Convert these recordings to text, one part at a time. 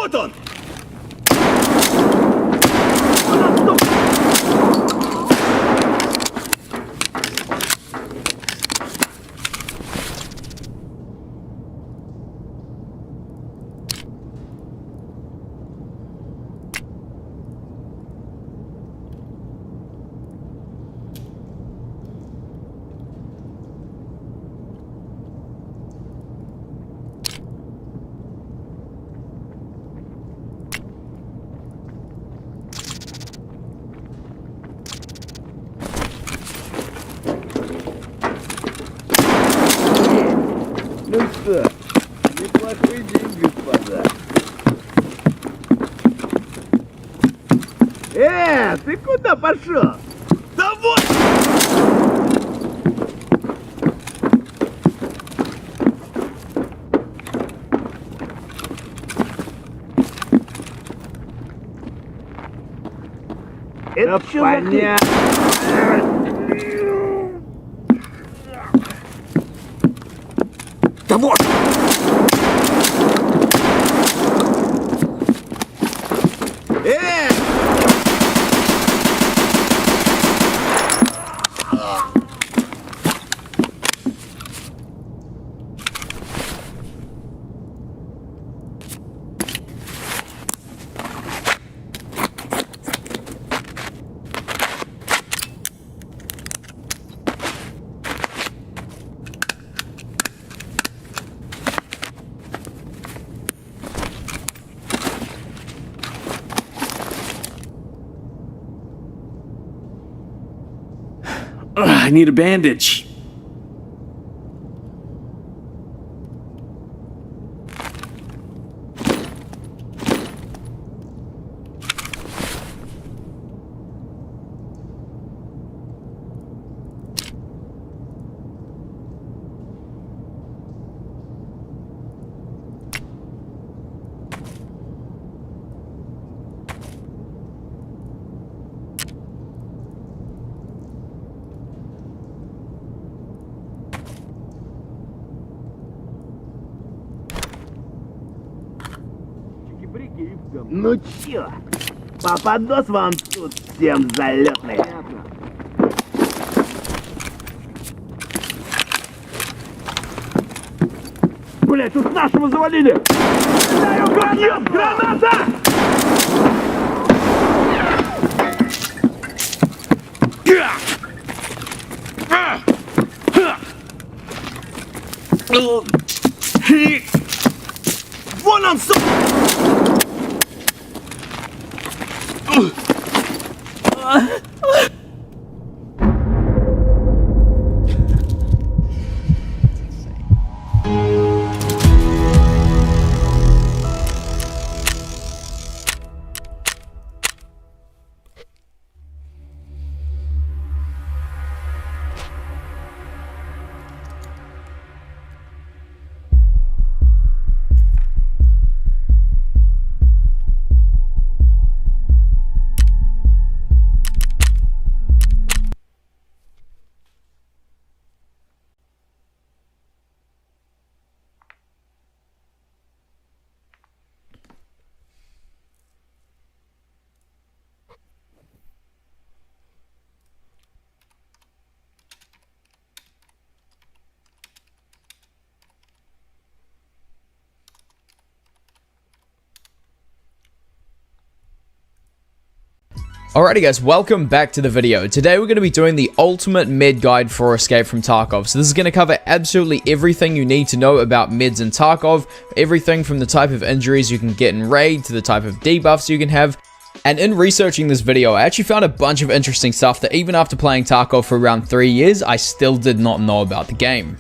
Вот он! Ну что, неплохой день, господа. Ты куда пошел? Да вот! Это что понятно. Да вот! I need a bandage. Ну чё, попадос вам тут всем залетный. Блять, тут нашего завалили! Нет, граната! Вон он, сука! Alrighty guys, welcome back to the video. Today we're going to be doing the ultimate med guide for Escape from Tarkov. So this is going to cover absolutely everything you need to know about meds in Tarkov, everything from the type of injuries you can get in raid to the type of debuffs you can have. And in researching this video, I actually found a bunch of interesting stuff that even after playing Tarkov for around 3 years, I still did not know about the game.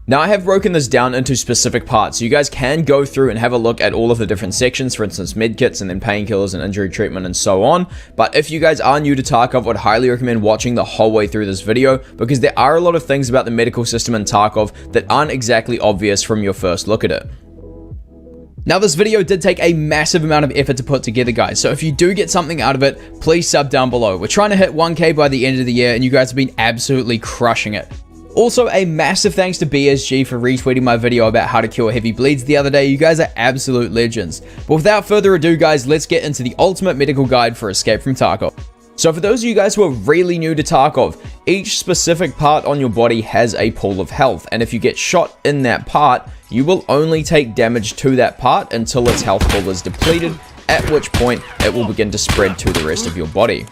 Now I have broken this down into specific parts, so you guys can go through and have a look at all of the different sections, for instance medkits and then painkillers and injury treatment and so on. But if you guys are new to Tarkov, I would highly recommend watching the whole way through this video, because there are a lot of things about the medical system in Tarkov that aren't exactly obvious from your first look at it. Now this video did take a massive amount of effort to put together guys, so if you do get something out of it, please sub down below. We're trying to hit 1K by the end of the year and you guys have been absolutely crushing it. Also, a massive thanks to BSG for retweeting my video about how to cure heavy bleeds the other day. You guys are absolute legends. But without further ado, guys, let's get into the ultimate medical guide for Escape from Tarkov. So for those of you guys who are really new to Tarkov, each specific part on your body has a pool of health, and if you get shot in that part, you will only take damage to that part until its health pool is depleted, at which point it will begin to spread to the rest of your body.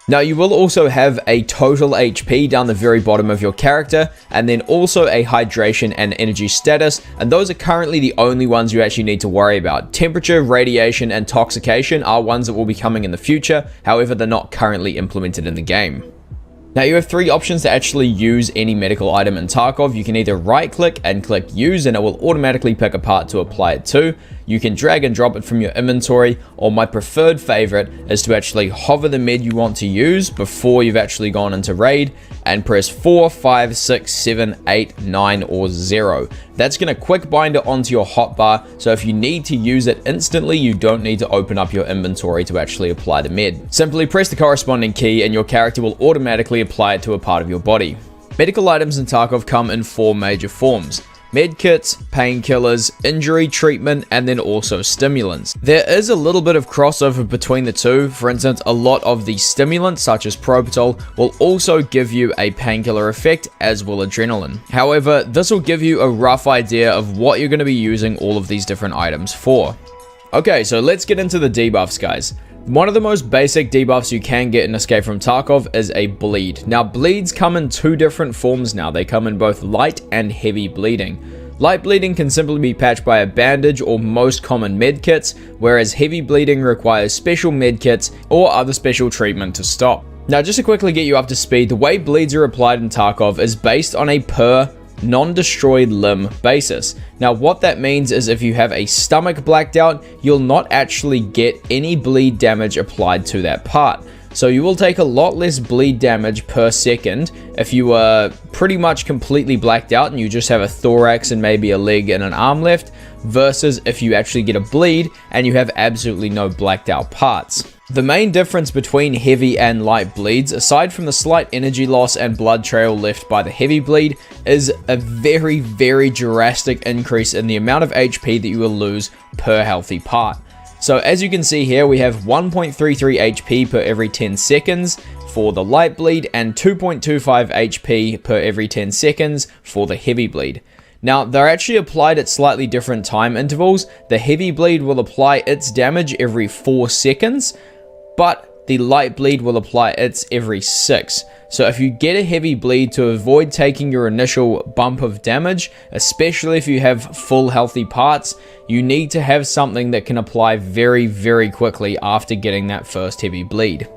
Now you will also have a total HP down the very bottom of your character, and then also a hydration and energy status, and those are currently the only ones you actually need to worry about. Temperature, radiation, and intoxication are ones that will be coming in the future, however they're not currently implemented in the game. Now you have three options to actually use any medical item in Tarkov. You can either right click and click use and it will automatically pick a part to apply it to. You can drag and drop it from your inventory, or my preferred favorite is to actually hover the med you want to use before you've actually gone into raid and press 4, 5, 6, 7, 8, 9 or 0. That's going to quick bind it onto your hotbar, so if you need to use it instantly, you don't need to open up your inventory to actually apply the med. Simply press the corresponding key and your character will automatically apply it to a part of your body. Medical items in Tarkov come in 4 major forms: medkits, painkillers, injury treatment, and then also stimulants. There is a little bit of crossover between the two. For instance, a lot of the stimulants, such as Propital, will also give you a painkiller effect, as will adrenaline. However, this will give you a rough idea of what you're going to be using all of these different items for. Okay, so let's get into the debuffs, guys. One of the most basic debuffs you can get in Escape from Tarkov is a bleed. Now, bleeds come in 2 different forms now. They come in both light and heavy bleeding. Light bleeding can simply be patched by a bandage or most common medkits, whereas heavy bleeding requires special medkits or other special treatment to stop. Now, just to quickly get you up to speed, the way bleeds are applied in Tarkov is based on a per non-destroyed limb basis. Now what that means is if you have a stomach blacked out, you'll not actually get any bleed damage applied to that part. So you will take a lot less bleed damage per second if you are pretty much completely blacked out and you just have a thorax and maybe a leg and an arm left, versus if you actually get a bleed and you have absolutely no blacked out parts. The main difference between heavy and light bleeds, aside from the slight energy loss and blood trail left by the heavy bleed, is a very drastic increase in the amount of HP that you will lose per healthy part. So as you can see here, we have 1.33 HP per every 10 seconds for the light bleed and 2.25 HP per every 10 seconds for the heavy bleed. Now, they're actually applied at slightly different time intervals. The heavy bleed will apply its damage every 4 seconds, but the light bleed will apply its every 6. So if you get a heavy bleed, to avoid taking your initial bump of damage, especially if you have full healthy parts, you need to have something that can apply very quickly after getting that first heavy bleed.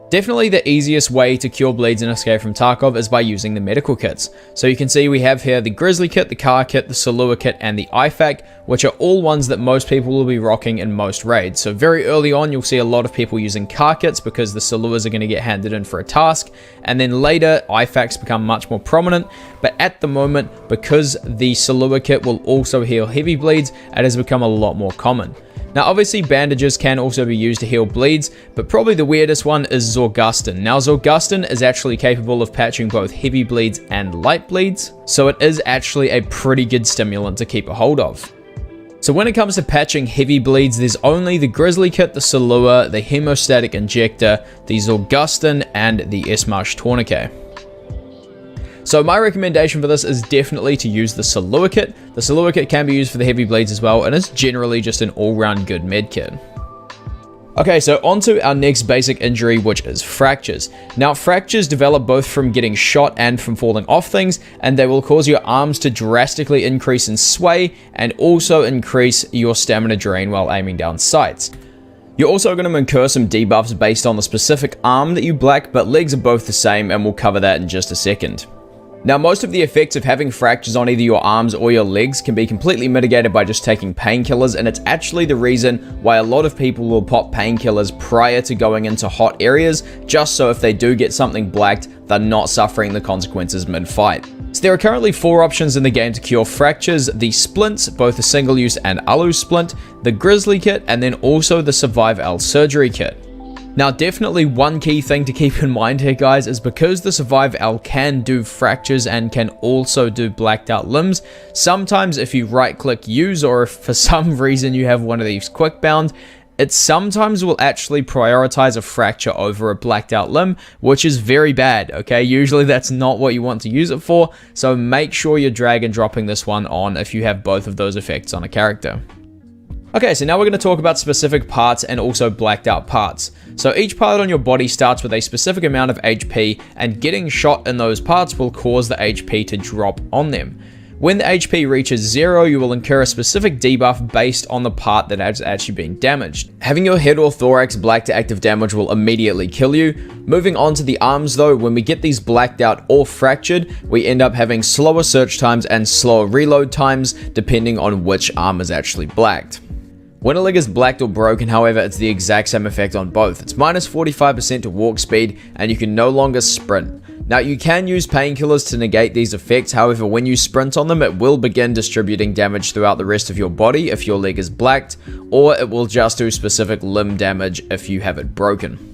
Definitely the easiest way to cure bleeds in Escape from Tarkov is by using the medical kits. So you can see we have here the Grizzly kit, the Car kit, the Salua kit, and the IFAK, which are all ones that most people will be rocking in most raids. So very early on, you'll see a lot of people using Car kits because the Saluas are going to get handed in for a task, and then later IFAKs become much more prominent. But at the moment, because the Salua kit will also heal heavy bleeds, it has become a lot more common. Now obviously bandages can also be used to heal bleeds, but probably the weirdest one is Zorgustin. Now Zorgustin is actually capable of patching both heavy bleeds and light bleeds, so it is actually a pretty good stimulant to keep a hold of. So when it comes to patching heavy bleeds, there's only the Grizzly kit, the Salua, the Hemostatic Injector, the Zorgustin, and the Esmarsh Tourniquet. So my recommendation for this is definitely to use the Salua kit. The Salua kit can be used for the heavy bleeds as well, and it's generally just an all-round good med kit. Okay, so on to our next basic injury, which is fractures. Now, fractures develop both from getting shot and from falling off things, and they will cause your arms to drastically increase in sway and also increase your stamina drain while aiming down sights. You're also going to incur some debuffs based on the specific arm that you black, but legs are both the same, and we'll cover that in just a second. Now, most of the effects of having fractures on either your arms or your legs can be completely mitigated by just taking painkillers, and it's actually the reason why a lot of people will pop painkillers prior to going into hot areas, just so if they do get something blacked, they're not suffering the consequences mid-fight. So there are currently 4 options in the game to cure fractures: the splints, both the single-use and alu splint, the Grizzly kit, and then also the Survive L surgery kit. Now, definitely one key thing to keep in mind here, guys, is because the Survive L can do fractures and can also do blacked out limbs, sometimes if you right click use, or if for some reason you have one of these quick bound, it sometimes will actually prioritize a fracture over a blacked out limb, which is very bad, okay? Usually that's not what you want to use it for, so make sure you're drag and dropping this one on if you have both of those effects on a character. Okay, so now we're going to talk about specific parts and also blacked out parts. So each part on your body starts with a specific amount of HP, and getting shot in those parts will cause the HP to drop on them. When the HP reaches 0, you will incur a specific debuff based on the part that has actually been damaged. Having your head or thorax blacked to active damage will immediately kill you. Moving on to the arms though, when we get these blacked out or fractured, we end up having slower search times and slower reload times depending on which arm is actually blacked. When a leg is blacked or broken, however, it's the exact same effect on both. It's minus 45% to walk speed, and you can no longer sprint. Now, you can use painkillers to negate these effects, however, when you sprint on them, it will begin distributing damage throughout the rest of your body if your leg is blacked, or it will just do specific limb damage if you have it broken.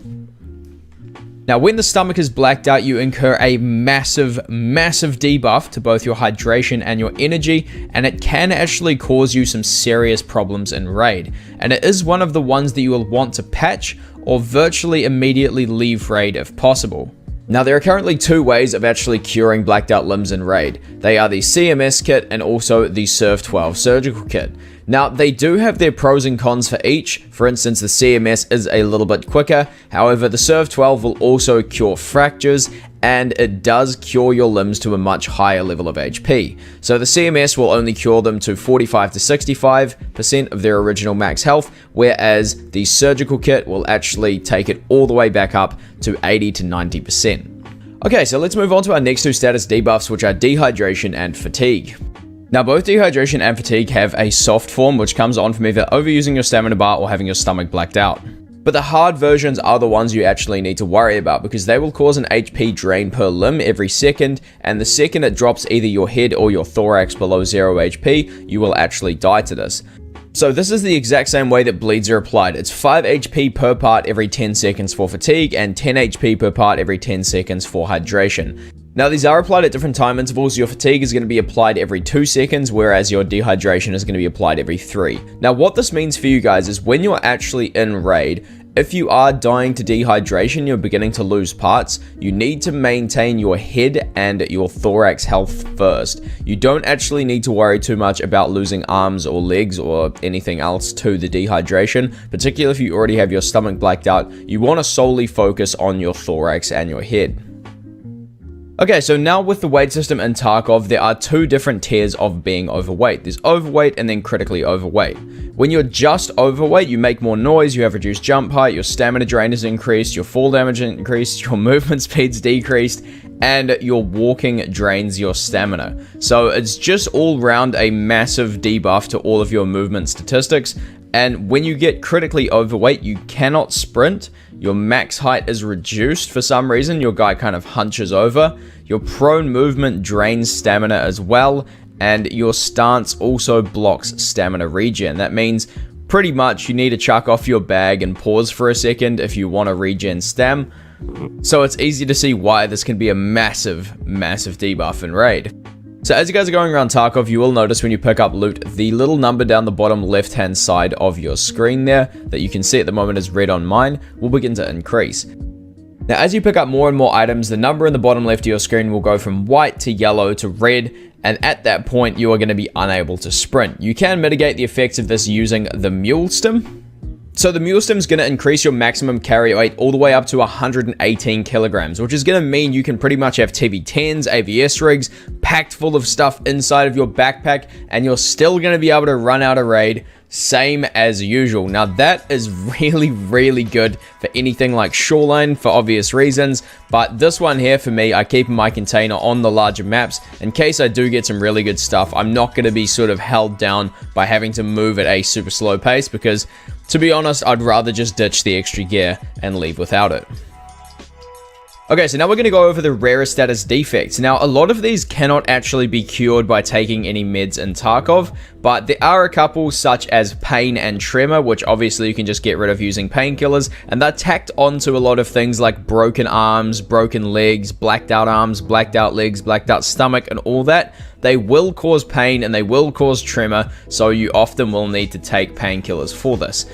Now, when the stomach is blacked out, you incur a massive debuff to both your hydration and your energy, and it can actually cause you some serious problems in raid. And it is one of the ones that you will want to patch or virtually immediately leave raid if possible. Now, there are currently two ways of actually curing blacked out limbs in raid. They are the CMS kit and also the Surf 12 surgical kit. Now, they do have their pros and cons for each. For instance, the CMS is a little bit quicker. However, the Surf 12 will also cure fractures, and it does cure your limbs to a much higher level of HP. So the CMS will only cure them to 45 to 65% of their original max health, whereas the surgical kit will actually take it all the way back up to 80 to 90%. Okay, so let's move on to our next two status debuffs, which are dehydration and fatigue. Now, both dehydration and fatigue have a soft form, which comes on from either overusing your stamina bar or having your stomach blacked out. But the hard versions are the ones you actually need to worry about, because they will cause an HP drain per limb every second, and the second it drops either your head or your thorax below 0 HP, you will actually die to this. So this is the exact same way that bleeds are applied. It's 5 HP per part every 10 seconds for fatigue, and 10 HP per part every 10 seconds for hydration. Now, these are applied at different time intervals. Your fatigue is going to be applied every 2 seconds, whereas your dehydration is going to be applied every 3. Now, what this means for you guys is when you're actually in raid, if you are dying to dehydration, you're beginning to lose parts, you need to maintain your head and your thorax health first. You don't actually need to worry too much about losing arms or legs or anything else to the dehydration, particularly if you already have your stomach blacked out. You want to solely focus on your thorax and your head. Okay, so now with the weight system in Tarkov, there are two different tiers of being overweight. There's overweight and then critically overweight. When you're just overweight, you make more noise, you have reduced jump height, your stamina drain is increased, your fall damage increased, your movement speed's decreased, and your walking drains your stamina. So it's just all round a massive debuff to all of your movement statistics. And when you get critically overweight, you cannot sprint. Your max height is reduced for some reason. Your guy kind of hunches over. Your prone movement drains stamina as well. And your stance also blocks stamina regen. That means pretty much you need to chuck off your bag and pause for a second if you want to regen stam. So it's easy to see why this can be a massive debuff in raid. So as you guys are going around Tarkov, you will notice when you pick up loot, the little number down the bottom left-hand side of your screen there, that you can see at the moment is red on mine, will begin to increase. Now, as you pick up more and more items, the number in the bottom left of your screen will go from white to yellow to red, and at that point, you are going to be unable to sprint. You can mitigate the effects of this using the mule stim. So the mule stim is going to increase your maximum carry weight all the way up to 118 kilograms, which is going to mean you can pretty much have TV-10s, AVS rigs, packed full of stuff inside of your backpack, and you're still going to be able to run out a raid same as usual. Now that is really good for anything like Shoreline for obvious reasons, but this one here for me, I keep my container on the larger maps in case I do get some really good stuff. I'm not going to be sort of held down by having to move at a super slow pace, because to be honest, I'd rather just ditch the extra gear and leave without it. Okay, so now we're going to go over the rarest status defects. Now, a lot of these cannot actually be cured by taking any meds in Tarkov, but there are a couple such as pain and tremor, which obviously you can just get rid of using painkillers, and they're tacked onto a lot of things like broken arms, broken legs, blacked out arms, blacked out legs, blacked out stomach, and all that. They will cause pain and they will cause tremor, so you often will need to take painkillers for this.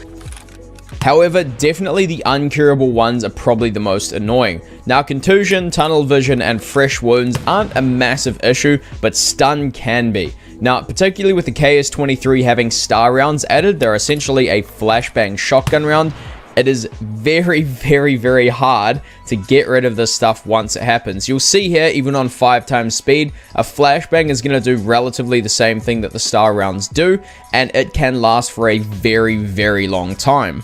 However, definitely the uncurable ones are probably the most annoying. Now, contusion, tunnel vision, and fresh wounds aren't a massive issue, but stun can be. Now, particularly with the KS-23 having star rounds added, they're essentially a flashbang shotgun round. It is very, very, very hard to get rid of this stuff once it happens. You'll see here, even on 5 times speed, a flashbang is going to do relatively the same thing that the star rounds do, and it can last for a very, very long time.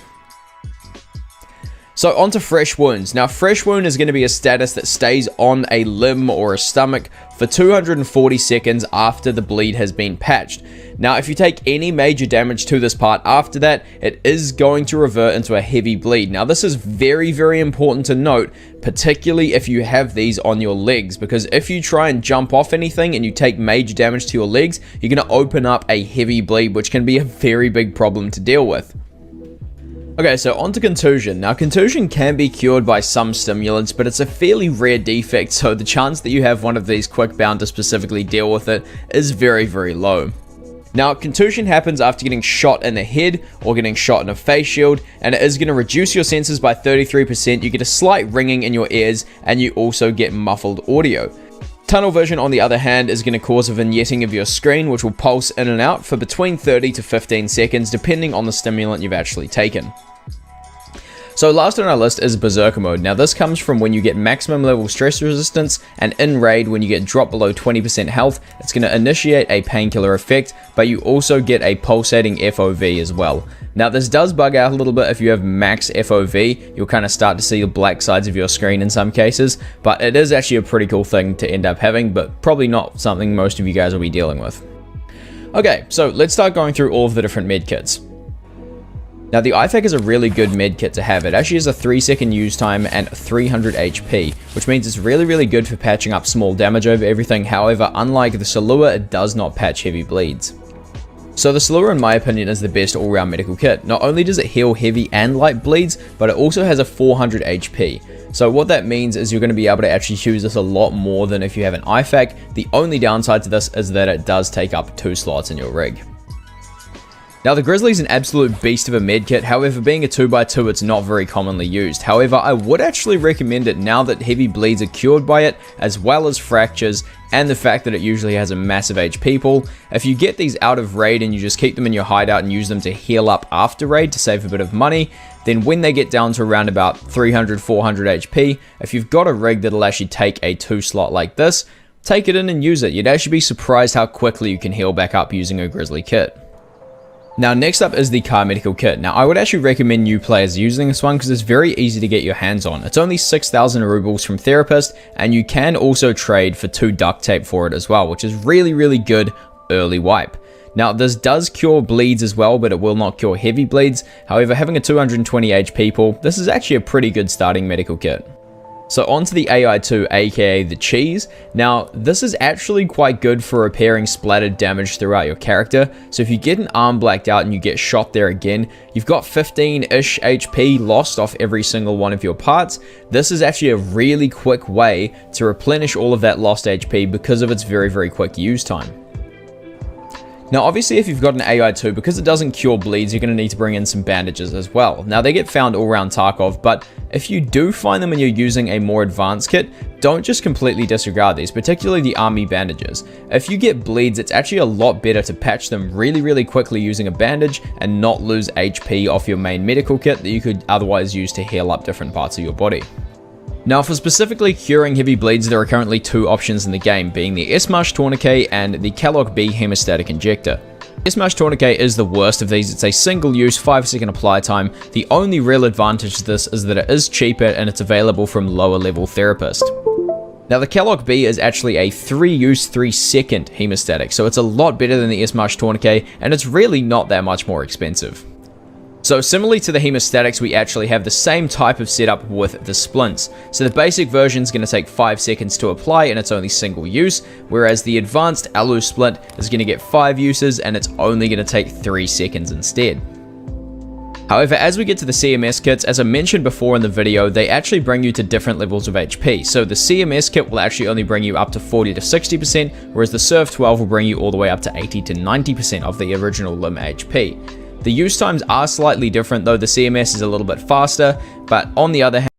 So onto fresh wounds. Now, fresh wound is going to be a status that stays on a limb or a stomach for 240 seconds after the bleed has been patched. Now, if you take any major damage to this part after that, it is going to revert into a heavy bleed. Now, this is very, very important to note, particularly if you have these on your legs, because if you try and jump off anything and you take major damage to your legs, you're going to open up a heavy bleed, which can be a very big problem to deal with. Okay, so onto contusion. Now, contusion can be cured by some stimulants, but it's a fairly rare defect, so the chance that you have one of these quick bound to specifically deal with it is very, very low. Now, contusion happens after getting shot in the head or getting shot in a face shield, and it is going to reduce your senses by 33%. You get a slight ringing in your ears, and you also get muffled audio. Tunnel vision, on the other hand, is going to cause a vignetting of your screen, which will pulse in and out for between 30 to 15 seconds, depending on the stimulant you've actually taken. So last on our list is Berserker mode. Now, this comes from when you get maximum level stress resistance, and in raid when you get dropped below 20% health, it's going to initiate a painkiller effect, but you also get a pulsating FOV as well. Now, this does bug out a little bit if you have max FOV. You'll kind of start to see the black sides of your screen in some cases, but it is actually a pretty cool thing to end up having, but probably not something most of you guys will be dealing with. Okay, so let's start going through all of the different med kits. Now, the IFAK is a really good med kit to have. It actually has a 3-second use time and 300 HP, which means it's really, really good for patching up small damage over everything. However, unlike the Salua, it does not patch heavy bleeds. So the Salua, in my opinion, is the best all-round medical kit. Not only does it heal heavy and light bleeds, but it also has a 400 HP. So what that means is you're going to be able to actually use this a lot more than if you have an IFAK. The only downside to this is that it does take up 2 slots in your rig. Now, the Grizzly is an absolute beast of a medkit. However, being a 2x2, it's not very commonly used. However, I would actually recommend it now that heavy bleeds are cured by it, as well as fractures, and the fact that it usually has a massive HP pool. If you get these out of raid and you just keep them in your hideout and use them to heal up after raid to save a bit of money, then when they get down to around about 300, 400 HP, if you've got a rig that'll actually take a 2 slot like this, take it in and use it. You'd actually be surprised how quickly you can heal back up using a Grizzly kit. Now, next up is the car medical kit. Now, I would actually recommend new players using this one because it's very easy to get your hands on. It's only 6,000 rubles from Therapist, and you can also trade for 2 duct tape for it as well, which is really, really good early wipe. Now, this does cure bleeds as well, but it will not cure heavy bleeds. However, having a 220 HP pool, this is actually a pretty good starting medical kit. So onto the AI2, aka the cheese. Now, this is actually quite good for repairing splattered damage throughout your character. So if you get an arm blacked out and you get shot there again, you've got 15-ish HP lost off every single one of your parts. This is actually a really quick way to replenish all of that lost HP because of its very, very quick use time. Now, obviously, if you've got an AI2, because it doesn't cure bleeds, you're going to need to bring in some bandages as well. Now, they get found all around Tarkov, but if you do find them and you're using a more advanced kit, don't just completely disregard these, particularly the army bandages. If you get bleeds, it's actually a lot better to patch them really, really quickly using a bandage and not lose HP off your main medical kit that you could otherwise use to heal up different parts of your body. Now, for specifically curing heavy bleeds, there are currently 2 options in the game, being the S-Marsh Tourniquet and the Kellogg B Hemostatic Injector. S-Marsh Tourniquet is the worst of these. It's a single-use, 5-second apply time. The only real advantage to this is that it is cheaper and it's available from lower-level Therapist. Now, the Kellogg B is actually a 3-use, 3-second hemostatic, so it's a lot better than the S-Marsh Tourniquet, and it's really not that much more expensive. So similarly to the hemostatics, we actually have the same type of setup with the splints. So the basic version is going to take 5 seconds to apply and it's only single use, whereas the advanced alu splint is going to get 5 uses and it's only going to take 3 seconds instead. However, as we get to the CMS kits, as I mentioned before in the video, they actually bring you to different levels of HP. So the CMS kit will actually only bring you up to 40 to 60%, whereas the Surf 12 will bring you all the way up to 80 to 90% of the original limb HP. The use times are slightly different though, the CMS is a little bit faster, but on the other hand,